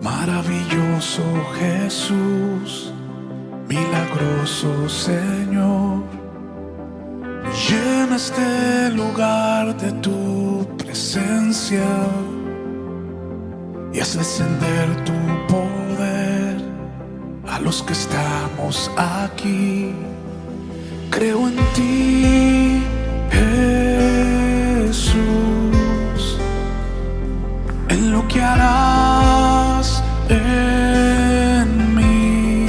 Maravilloso Jesús, milagroso Señor, llena este lugar de tu presencia y haz descender tu poder a los que estamos aquí. Creo en ti, Jesús, en lo que harás en mí.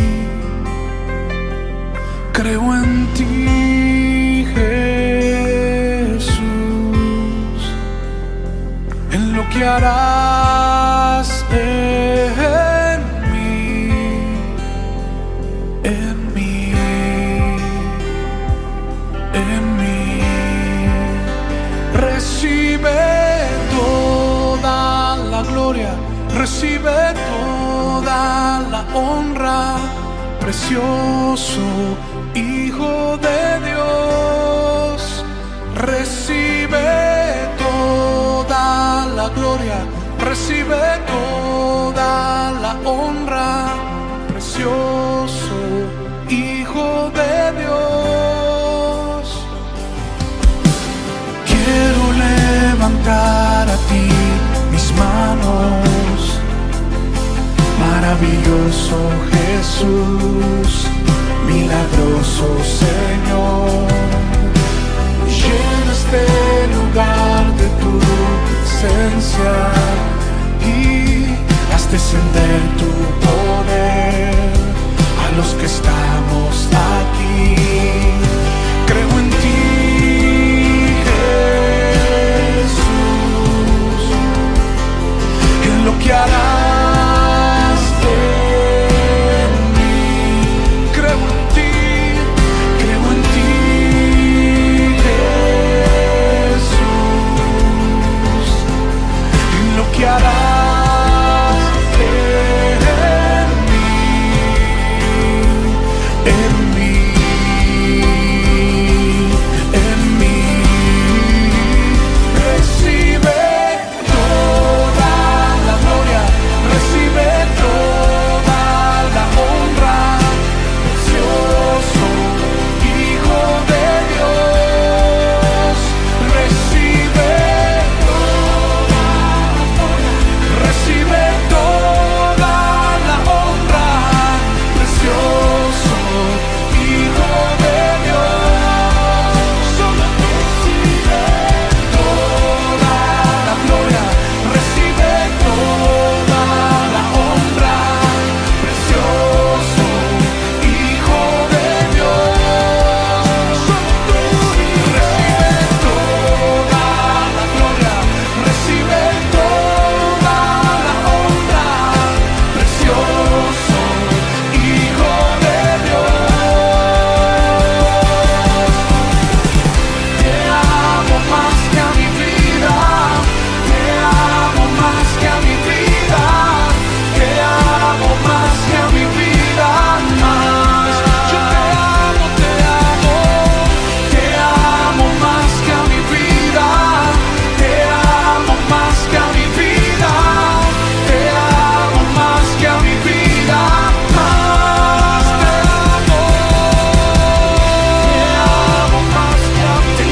Creo en ti, Jesús, en lo que harás en mí, en mí, en mí. Recibe toda la gloria, recibe toda la honra, precioso Hijo de Dios. Recibe toda la gloria, recibe toda la honra, precioso Hijo de Dios. Quiero levantar a ti mis manos, maravilloso Jesús, milagroso Señor, llena este lugar de tu presencia y haz descender tu poder a los que estamos aquí. Creo en ti, Jesús, en lo que harás en mí. Creo en ti, Jesús, en lo que harás en mí, en mí, en mí. Recibe toda la gloria, recibe toda la honra, precioso Hijo de Dios. Recibe toda la gloria, recibe toda la honra, precioso Hijo de Dios. Solo recibe toda la gloria, recibe toda la honra, precioso Hijo de Dios. Recibe toda la gloria, recibe toda la honra, precioso Hijo de Dios. Te amo más que a mi vida, te amo más que a mi vida, te amo más que a mi vida más. Yo te amo, te amo, te amo más que a mi vida, te amo más que a mi vida, te amo más que a mi vida más. Te amo más que a mi vida, te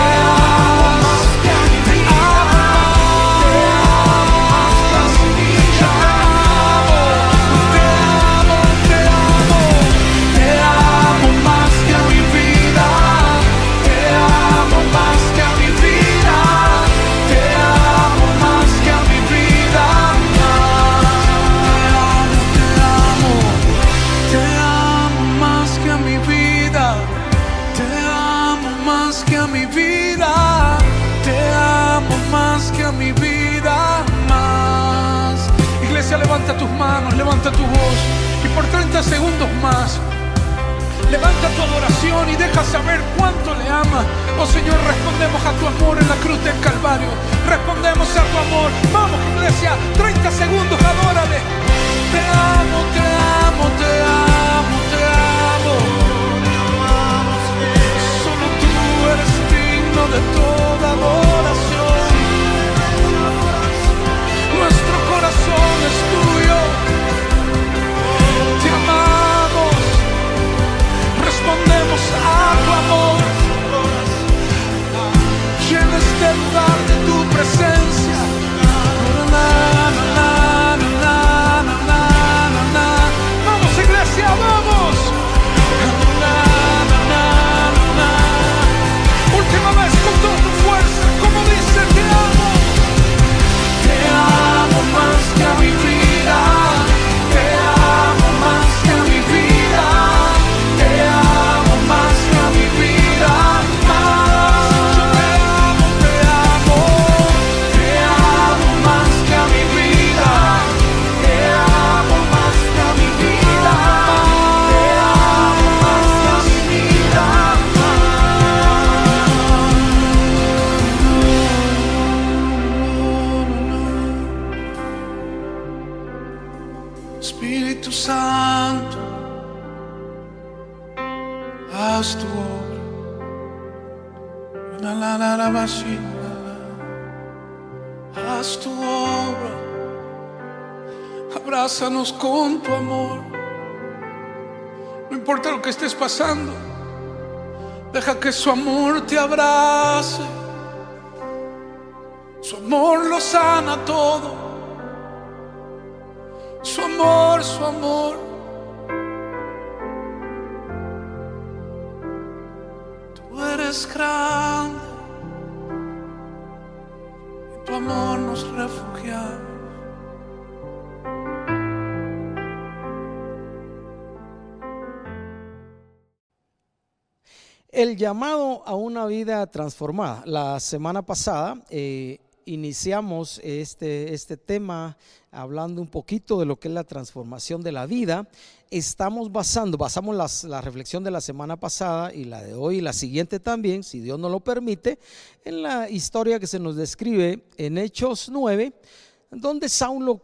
amo más que a mi vida, te amo más que a mi vida, te amo más que a mi vida más. Te amo más que a mi vida, te amo más que a mi vida, te amo más que a mi vida más. Iglesia, levanta tus manos, levanta tu voz y por 30 segundos más levanta tu adoración y deja saber cuánto le amas. Oh Señor, respondemos a tu amor en la cruz del Calvario, respondemos a tu amor. Vamos, iglesia, 30 segundos, adórale. Te amo, te amo, te amo, te amo. Solo tú eres digno de toda adoración. Nuestro corazón Espíritu Santo, haz tu obra. Haz tu obra. Abrázanos con tu amor. No importa lo que estés pasando, deja que su amor te abrace. Su amor lo sana todo. Su amor, su amor. Tú eres grande. En tu amor nos refugiamos. El llamado a una vida transformada. La semana pasada iniciamos este tema hablando un poquito de lo que es la transformación de la vida. Basamos la reflexión de la semana pasada y la de hoy y la siguiente también, si Dios nos lo permite, en la historia que se nos describe en Hechos 9, donde Saulo,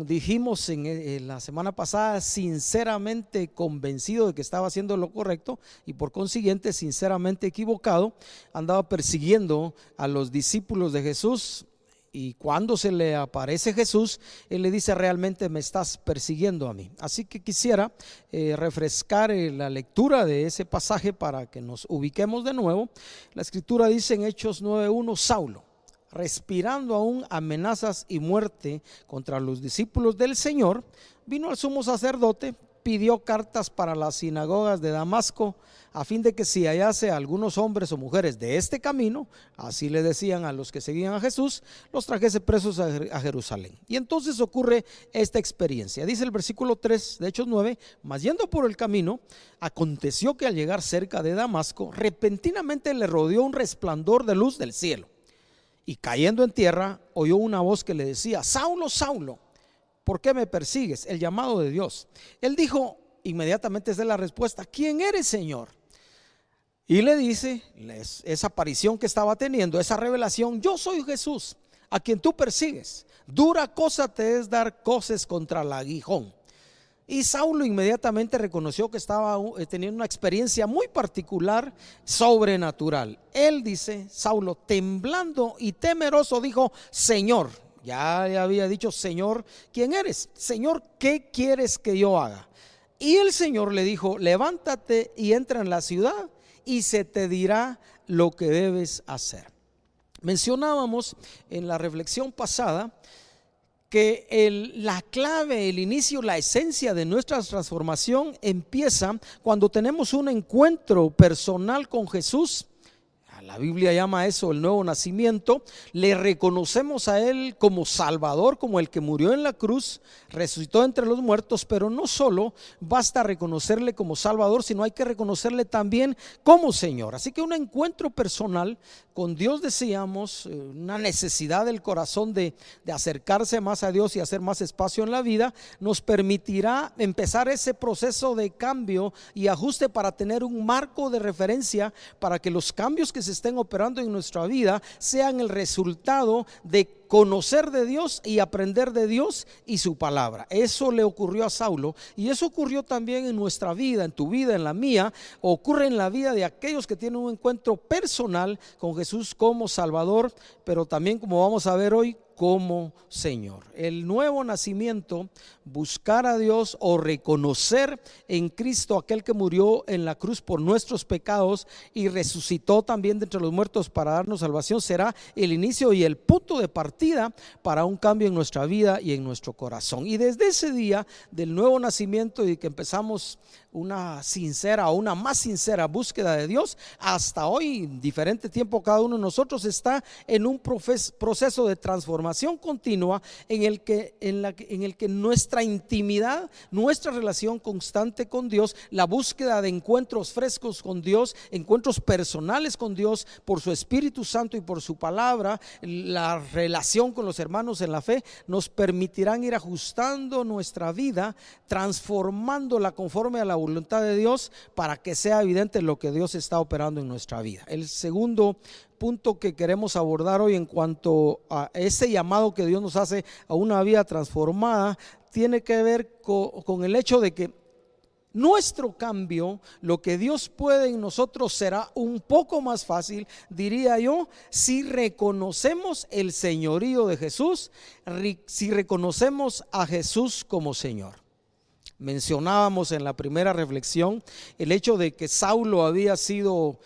dijimos en la semana pasada, sinceramente convencido de que estaba haciendo lo correcto y por consiguiente sinceramente equivocado, andaba persiguiendo a los discípulos de Jesús. Y cuando se le aparece Jesús, él le dice: realmente me estás persiguiendo a mí. Así que quisiera refrescar la lectura de ese pasaje para que nos ubiquemos de nuevo. La escritura dice en Hechos 9:1: Saulo, respirando aún amenazas y muerte contra los discípulos del Señor, vino al sumo sacerdote, pidió cartas para las sinagogas de Damasco, a fin de que si hallase a algunos hombres o mujeres de este camino, así le decían a los que seguían a Jesús, los trajese presos a Jerusalén. Y entonces ocurre esta experiencia. Dice el versículo 3 de Hechos 9: mas yendo por el camino, aconteció que al llegar cerca de Damasco, repentinamente le rodeó un resplandor de luz del cielo. Y cayendo en tierra, oyó una voz que le decía: Saulo, Saulo, ¿por qué me persigues? El llamado de Dios. Él dijo, inmediatamente es la respuesta: ¿quién eres, Señor? Y le dice esa aparición que estaba teniendo, esa revelación: yo soy Jesús, a quien tú persigues. Dura cosa te es dar coces contra el aguijón. Y Saulo inmediatamente reconoció que estaba teniendo una experiencia muy particular, sobrenatural. Él dice, Saulo, temblando y temeroso, dijo: Señor. Ya le había dicho: Señor, ¿quién eres? Señor, ¿qué quieres que yo haga? Y el Señor le dijo: levántate y entra en la ciudad y se te dirá lo que debes hacer. Mencionábamos en la reflexión pasada que la clave, el inicio, la esencia de nuestra transformación empieza cuando tenemos un encuentro personal con Jesús. La Biblia llama eso el nuevo nacimiento. Le reconocemos a Él como Salvador, como el que murió en la cruz, resucitó entre los muertos. Pero no solo basta reconocerle como Salvador, sino hay que reconocerle también como Señor. Así que un encuentro personal con Dios, decíamos, una necesidad del corazón de acercarse más a Dios y hacer más espacio en la vida, nos permitirá empezar ese proceso de cambio y ajuste para tener un marco de referencia para que los cambios que se estén operando en nuestra vida sean el resultado de conocer de Dios y aprender de Dios y su palabra. Eso le ocurrió a Saulo y eso ocurrió también en nuestra vida, en tu vida, en la mía. Ocurre en la vida de aquellos que tienen un encuentro personal con Jesús como Salvador, pero también, como vamos a ver hoy, como Señor. El nuevo nacimiento, buscar a Dios o reconocer en Cristo aquel que murió en la cruz por nuestros pecados y resucitó también de entre los muertos para darnos salvación, será el inicio y el punto de partida para un cambio en nuestra vida y en nuestro corazón. Y desde ese día del nuevo nacimiento y que empezamos una sincera o una más sincera búsqueda de Dios, hasta hoy, en diferente tiempo, cada uno de nosotros está en un proceso de transformación continua en el que nuestra intimidad, nuestra relación constante con Dios, la búsqueda de encuentros frescos con Dios, encuentros personales con Dios por su Espíritu Santo y por su palabra, la relación con los hermanos en la fe, nos permitirán ir ajustando nuestra vida, transformándola conforme a la voluntad de Dios para que sea evidente lo que Dios está operando en nuestra vida. El segundo punto que queremos abordar hoy en cuanto a ese llamado que Dios nos hace a una vida transformada, tiene que ver con el hecho de que nuestro cambio, lo que Dios puede en nosotros, será un poco más fácil, diría yo, si reconocemos el señorío de Jesús, si reconocemos a Jesús como Señor. Mencionábamos en la primera reflexión el hecho de que Saulo había sido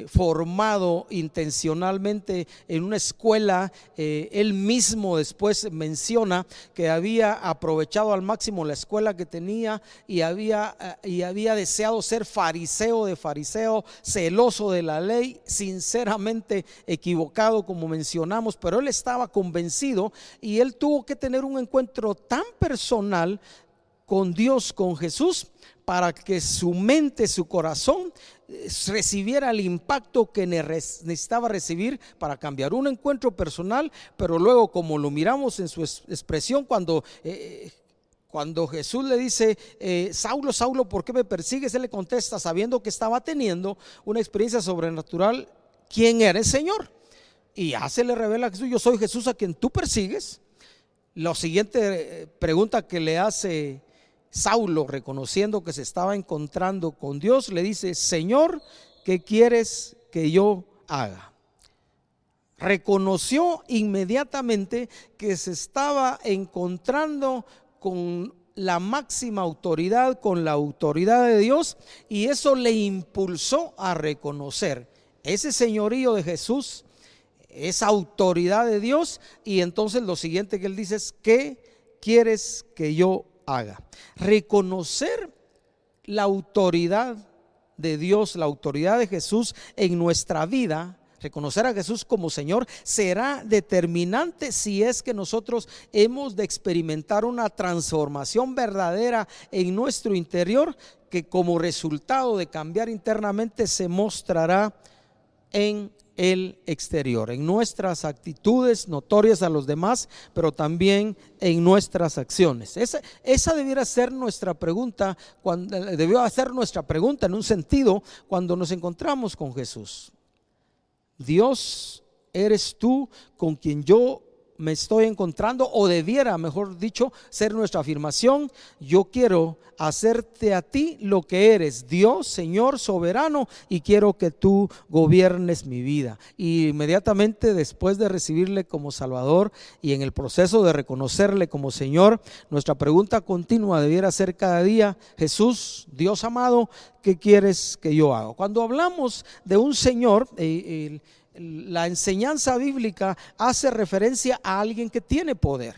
formado intencionalmente en una escuela. Él mismo después menciona que había aprovechado al máximo la escuela que tenía y había deseado ser fariseo de fariseo, celoso de la ley, sinceramente equivocado, como mencionamos, pero él estaba convencido y él tuvo que tener un encuentro tan personal con Dios, con Jesús, para que su mente, su corazón recibiera el impacto que necesitaba recibir para cambiar. Un encuentro personal, pero luego, como lo miramos en su expresión cuando Jesús le dice, Saulo, Saulo, ¿por qué me persigues? Él le contesta, sabiendo que estaba teniendo una experiencia sobrenatural: ¿quién eres, Señor? Y ya se le revela a Jesús: yo soy Jesús a quien tú persigues. La siguiente pregunta que le hace Saulo, reconociendo que se estaba encontrando con Dios, le dice: Señor, ¿qué quieres que yo haga? Reconoció inmediatamente que se estaba encontrando con la máxima autoridad, con la autoridad de Dios, y eso le impulsó a reconocer ese señorío de Jesús, esa autoridad de Dios. Y entonces lo siguiente que él dice es: ¿qué quieres que yo haga? Reconocer la autoridad de Dios, la autoridad de Jesús en nuestra vida, reconocer a Jesús como Señor, será determinante si es que nosotros hemos de experimentar una transformación verdadera en nuestro interior, que como resultado de cambiar internamente se mostrará en el exterior, en nuestras actitudes notorias a los demás, pero también en nuestras acciones. Esa debiera ser nuestra pregunta, debió ser nuestra pregunta en un sentido cuando nos encontramos con Jesús. Dios, ¿eres tú con quien yo me estoy encontrando? O debiera, mejor dicho, ser nuestra afirmación: yo quiero hacerte a ti lo que eres, Dios, Señor soberano, y quiero que tú gobiernes mi vida. Y inmediatamente después de recibirle como Salvador y en el proceso de reconocerle como Señor, nuestra pregunta continua debiera ser cada día: Jesús, Dios amado, ¿qué quieres que yo haga? Cuando hablamos de un Señor, la enseñanza bíblica hace referencia a alguien que tiene poder,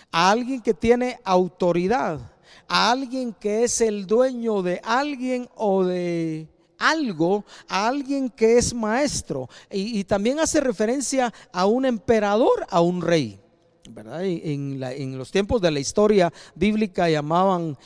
a alguien que tiene autoridad, a alguien que es el dueño de alguien o de algo, a alguien que es maestro, y también hace referencia a un emperador, a un rey, ¿verdad? En los tiempos de la historia bíblica llamaban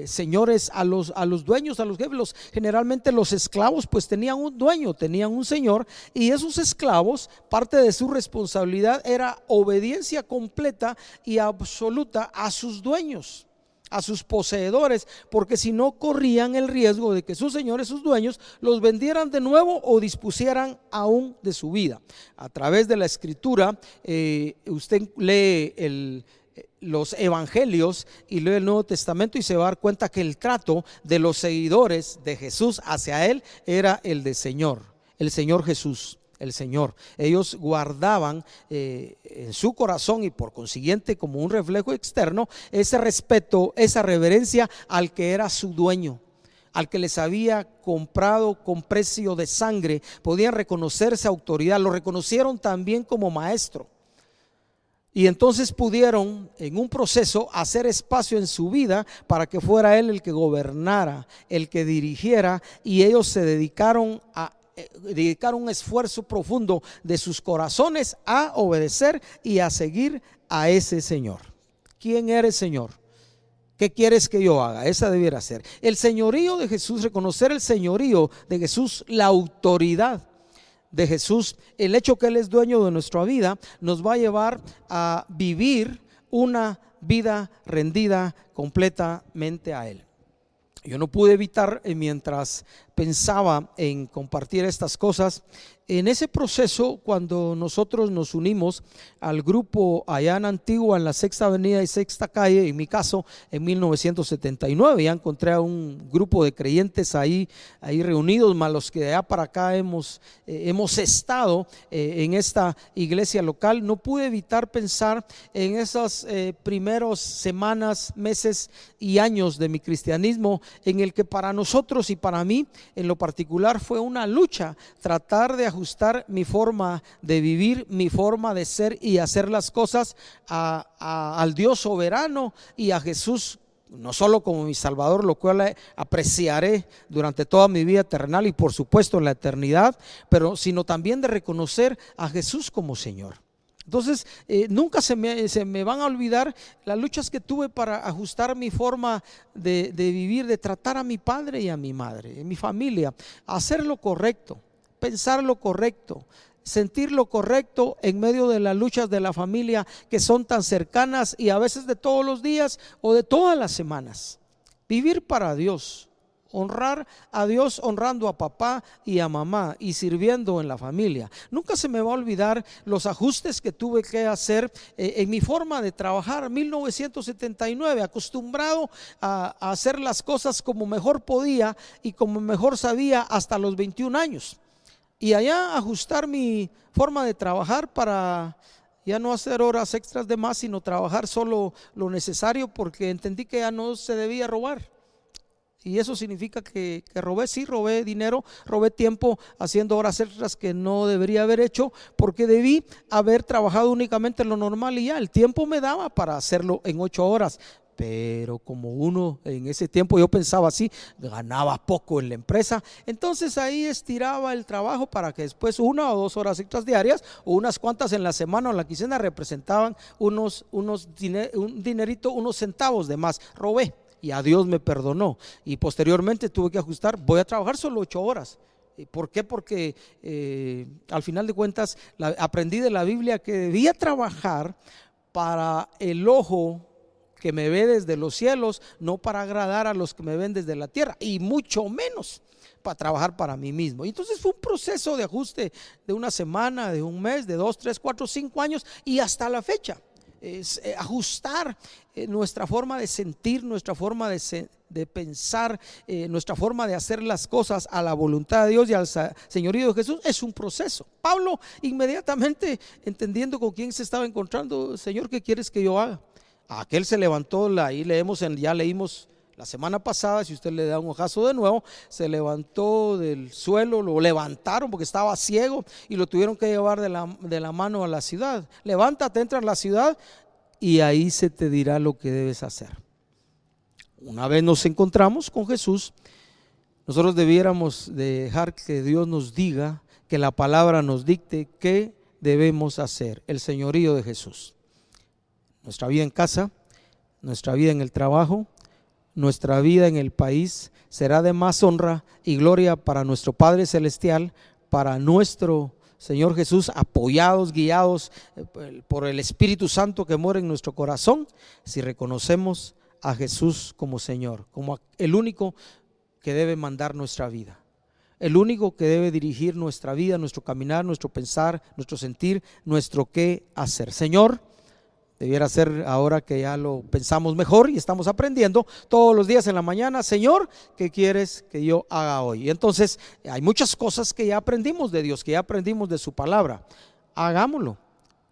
señores a los dueños, a los jefes. Generalmente los esclavos pues tenían un dueño, tenían un señor, y esos esclavos, parte de su responsabilidad era obediencia completa y absoluta a sus dueños, a sus poseedores, porque si no corrían el riesgo de que sus señores, sus dueños, los vendieran de nuevo o dispusieran aún de su vida. A través de la escritura, usted lee los evangelios y lee el Nuevo Testamento y se va a dar cuenta que el trato de los seguidores de Jesús hacia él era el de Señor, el Señor Jesús. El Señor, ellos guardaban en su corazón, y por consiguiente como un reflejo externo, ese respeto, esa reverencia al que era su dueño, al que les había comprado con precio de sangre. Podían reconocer esa autoridad, lo reconocieron también como maestro, y entonces pudieron en un proceso hacer espacio en su vida para que fuera él el que gobernara, el que dirigiera, y ellos se dedicaron un esfuerzo profundo de sus corazones a obedecer y a seguir a ese Señor. ¿Quién eres, Señor? ¿Qué quieres que yo haga? Esa debiera ser el señorío de Jesús. Reconocer el señorío de Jesús, la autoridad de Jesús, el hecho que Él es dueño de nuestra vida, nos va a llevar a vivir una vida rendida completamente a Él. Yo no pude evitar, mientras pensaba en compartir estas cosas. En ese proceso, cuando nosotros nos unimos al grupo allá en Antigua, en la Sexta Avenida y Sexta Calle, en mi caso en 1979, ya encontré a un grupo de creyentes ahí reunidos, más los que de allá para acá hemos estado en esta iglesia local. No pude evitar pensar en esas primeros semanas, meses y años de mi cristianismo, en el que para nosotros y para mí en lo particular fue una lucha tratar de ajustar mi forma de vivir, mi forma de ser y hacer las cosas al Dios soberano y a Jesús, no solo como mi Salvador, lo cual apreciaré durante toda mi vida terrenal y por supuesto en la eternidad, pero sino también de reconocer a Jesús como Señor. Entonces nunca se me van a olvidar las luchas que tuve para ajustar mi forma de vivir, de tratar a mi padre y a mi madre, mi familia, hacer lo correcto, pensar lo correcto, sentir lo correcto en medio de las luchas de la familia que son tan cercanas y a veces de todos los días o de todas las semanas. Vivir para Dios, honrar a Dios honrando a papá y a mamá y sirviendo en la familia. Nunca se me va a olvidar los ajustes que tuve que hacer en mi forma de trabajar. 1979, acostumbrado a hacer las cosas como mejor podía y como mejor sabía hasta los 21 años. Y allá ajustar mi forma de trabajar para ya no hacer horas extras de más, sino trabajar solo lo necesario, porque entendí que ya no se debía robar. Y eso significa que robé, sí, robé dinero, robé tiempo haciendo horas extras que no debería haber hecho, porque debí haber trabajado únicamente lo normal y ya, el tiempo me daba para hacerlo en 8 horas. Pero como uno en ese tiempo, yo pensaba así, ganaba poco en la empresa, entonces ahí estiraba el trabajo para que después 1 o 2 horas extras diarias o unas cuantas en la semana o en la quincena representaban un dinerito, unos centavos de más. Robé y a Dios me perdonó, y posteriormente tuve que ajustar, voy a trabajar solo 8 horas. ¿Por qué? Porque al final de cuentas aprendí de la Biblia que debía trabajar para el ojo que me ve desde los cielos, no para agradar a los que me ven desde la tierra, y mucho menos para trabajar para mí mismo. Y entonces fue un proceso de ajuste de una semana, de un mes, de 2, 3, 4, 5 años y hasta la fecha. Es ajustar nuestra forma de sentir, nuestra forma de pensar, nuestra forma de hacer las cosas a la voluntad de Dios y al señorío de Jesús. Es un proceso. Pablo inmediatamente entendiendo con quién se estaba encontrando: Señor, ¿qué quieres que yo haga? Aquel se levantó, ahí ya leímos la semana pasada, si usted le da un ojazo de nuevo, se levantó del suelo, lo levantaron porque estaba ciego y lo tuvieron que llevar de la mano a la ciudad. Levántate, entra a la ciudad y ahí se te dirá lo que debes hacer. Una vez nos encontramos con Jesús, nosotros debiéramos dejar que Dios nos diga, que la palabra nos dicte qué debemos hacer, el señorío de Jesús. Nuestra vida en casa, nuestra vida en el trabajo, nuestra vida en el país será de más honra y gloria para nuestro Padre Celestial, para nuestro Señor Jesús, apoyados, guiados por el Espíritu Santo que mora en nuestro corazón, si reconocemos a Jesús como Señor, como el único que debe mandar nuestra vida, el único que debe dirigir nuestra vida, nuestro caminar, nuestro pensar, nuestro sentir, nuestro qué hacer. Señor, debiera ser ahora que ya lo pensamos mejor y estamos aprendiendo todos los días en la mañana: Señor, ¿qué quieres que yo haga hoy? Y entonces hay muchas cosas que ya aprendimos de Dios, que ya aprendimos de su palabra. Hagámoslo,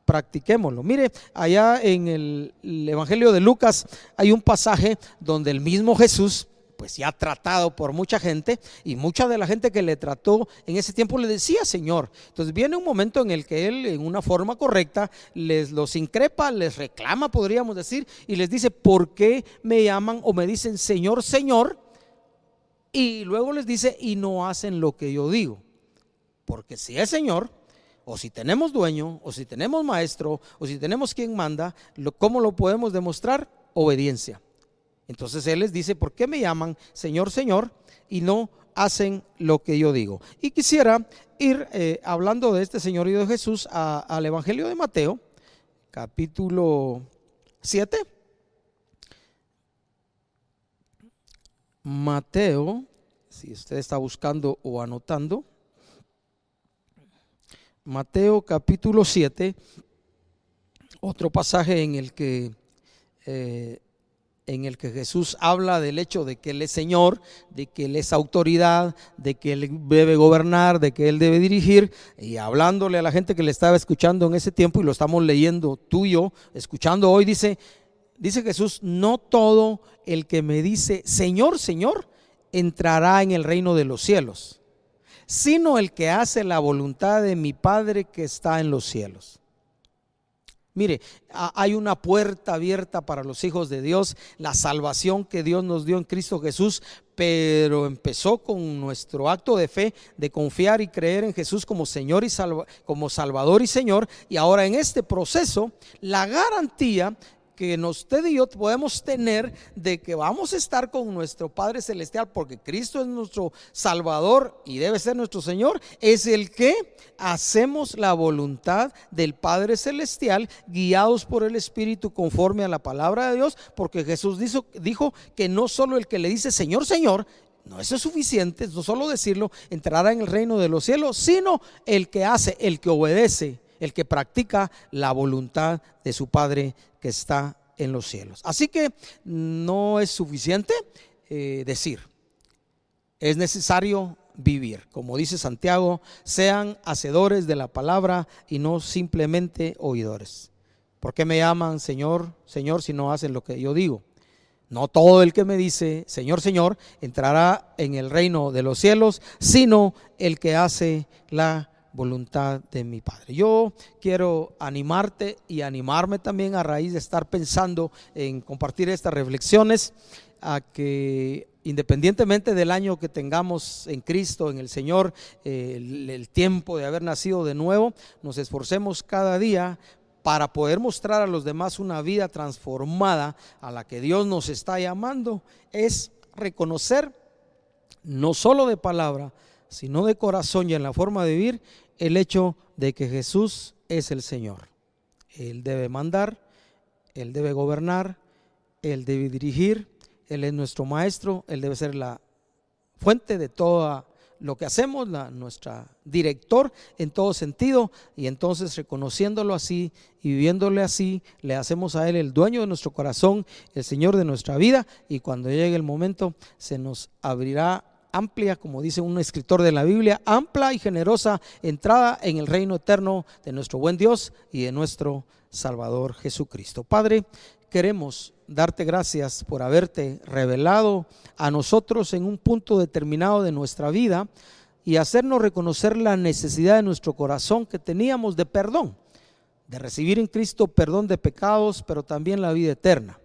practiquémoslo. Mire, allá en el Evangelio de Lucas hay un pasaje donde el mismo Jesús, pues ya tratado por mucha gente, y mucha de la gente que le trató en ese tiempo le decía Señor. Entonces viene un momento en el que él, en una forma correcta, los increpa, les reclama, podríamos decir, y les dice: ¿por qué me llaman o me dicen Señor, Señor? Y luego les dice: y no hacen lo que yo digo. Porque si es Señor, o si tenemos dueño, o si tenemos maestro, o si tenemos quien manda, ¿cómo lo podemos demostrar? Obediencia. Entonces él les dice: ¿por qué me llaman Señor, Señor y no hacen lo que yo digo? Y quisiera ir hablando de este señorío de Jesús al Evangelio de Mateo, capítulo 7. Mateo si usted está buscando o anotando, Mateo capítulo 7, otro pasaje en el que Jesús habla del hecho de que Él es Señor, de que Él es autoridad, de que Él debe gobernar, de que Él debe dirigir, y hablándole a la gente que le estaba escuchando en ese tiempo, y lo estamos leyendo tú y yo, escuchando hoy, dice Jesús: no todo el que me dice Señor, Señor, entrará en el reino de los cielos, sino el que hace la voluntad de mi Padre que está en los cielos. Mire, hay una puerta abierta para los hijos de Dios, la salvación que Dios nos dio en Cristo Jesús, pero empezó con nuestro acto de fe, de confiar y creer en Jesús como Señor y como Salvador y Señor, y ahora en este proceso, la garantía que usted y yo podemos tener de que vamos a estar con nuestro Padre Celestial, porque Cristo es nuestro Salvador y debe ser nuestro Señor, es el que hacemos la voluntad del Padre Celestial, guiados por el Espíritu conforme a la palabra de Dios, porque Jesús dijo que no solo el que le dice Señor, Señor, no, eso es suficiente, no solo decirlo, entrará en el reino de los cielos, sino el que hace, el que obedece, el que practica la voluntad de su Padre que está en los cielos. Así que no es suficiente decir, es necesario vivir. Como dice Santiago, sean hacedores de la palabra y no simplemente oidores. ¿Por qué me llaman Señor, Señor si no hacen lo que yo digo? No todo el que me dice Señor, Señor entrará en el reino de los cielos, sino el que hace la voluntad de mi Padre. Yo quiero animarte y animarme también a raíz de estar pensando en compartir estas reflexiones, a que independientemente del año que tengamos en Cristo, en el Señor, el tiempo de haber nacido de nuevo, nos esforcemos cada día para poder mostrar a los demás una vida transformada a la que Dios nos está llamando. Es reconocer, no solo de palabra, sino de corazón y en la forma de vivir, el hecho de que Jesús es el Señor. Él debe mandar, Él debe gobernar, Él debe dirigir, Él es nuestro maestro, Él debe ser la fuente de todo lo que hacemos, nuestro director en todo sentido. Y entonces, reconociéndolo así y viviéndole así, le hacemos a Él el dueño de nuestro corazón, el Señor de nuestra vida, y cuando llegue el momento se nos abrirá amplia, como dice un escritor de la Biblia, amplia y generosa entrada en el reino eterno de nuestro buen Dios y de nuestro Salvador Jesucristo. Padre, queremos darte gracias por haberte revelado a nosotros en un punto determinado de nuestra vida y hacernos reconocer la necesidad de nuestro corazón que teníamos de perdón, de recibir en Cristo perdón de pecados, pero también la vida eterna.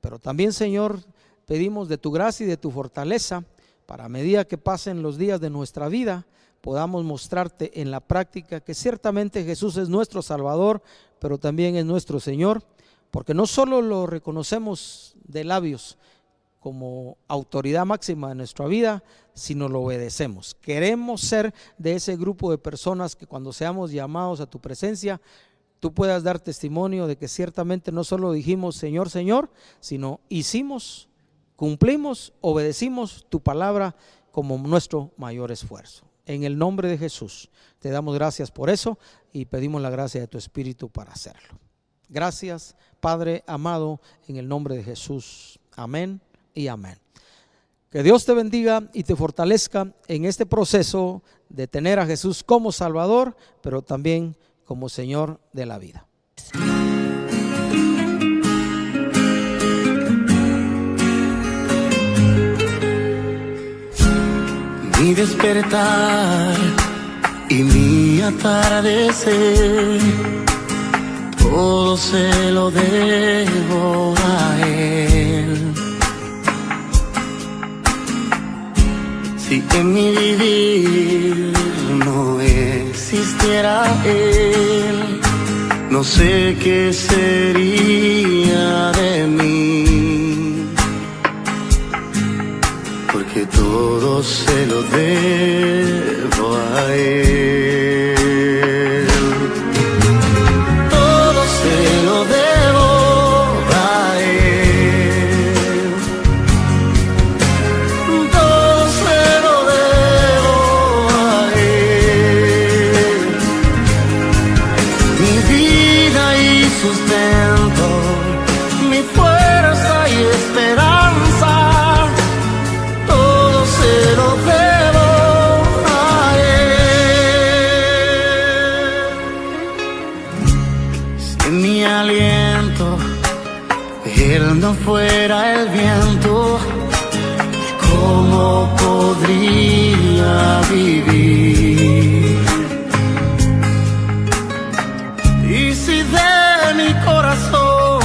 Pero también, Señor, pedimos de tu gracia y de tu fortaleza, para a medida que pasen los días de nuestra vida, podamos mostrarte en la práctica que ciertamente Jesús es nuestro Salvador, pero también es nuestro Señor, porque no solo lo reconocemos de labios como autoridad máxima de nuestra vida, sino lo obedecemos. Queremos ser de ese grupo de personas que cuando seamos llamados a tu presencia, tú puedas dar testimonio de que ciertamente no solo dijimos Señor, Señor, sino hicimos, cumplimos, obedecimos tu palabra como nuestro mayor esfuerzo. En el nombre de Jesús te damos gracias por eso y pedimos la gracia de tu Espíritu para hacerlo. Gracias, Padre amado, en el nombre de Jesús. Amén y amén. Que Dios te bendiga y te fortalezca en este proceso de tener a Jesús como Salvador, pero también como Señor de la vida. Mi despertar y mi atardecer, todo se lo debo a Él. Si en mi vivir no existiera Él, no sé qué sería de mí. Que todo se lo debo a Él. Todo se lo debo a Él. Todo se Él no fuera el viento, ¿cómo podría vivir? Y si de mi corazón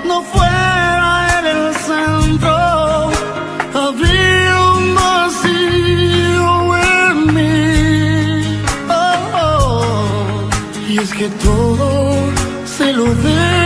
no fuera Él el centro, habría un vacío en mí. Oh, oh. Y es que todo se lo debo